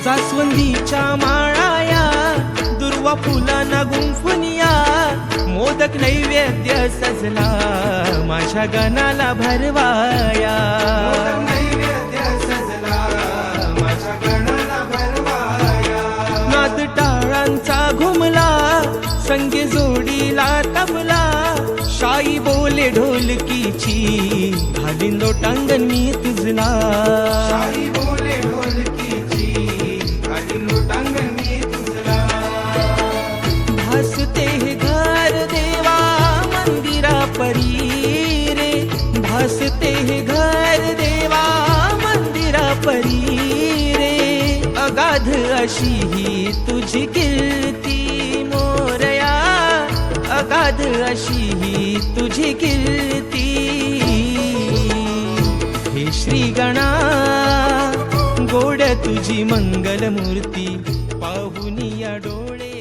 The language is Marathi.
जास्वंदीच्या माळाया दुर्वा फुलांना गुंफुनिया मोदक नैवेद्य सजला माझ्या गणाला भरवाया नाद टाळांचा घुमला संगी जोडीला तबला शाई बोले ढोलकीची घालीन लोटांगण मी तुझला भासते हे घर देवा मंदिरा परी रे भासते हे घर देवा मंदिरा परी रे अगाध अशी ही तुझी कीर्ती मोरया अगाध अशी ही तुझी कीर्ती हे श्री गणा गोड तुझी मंगल मूर्ती पाहुनिया डोळे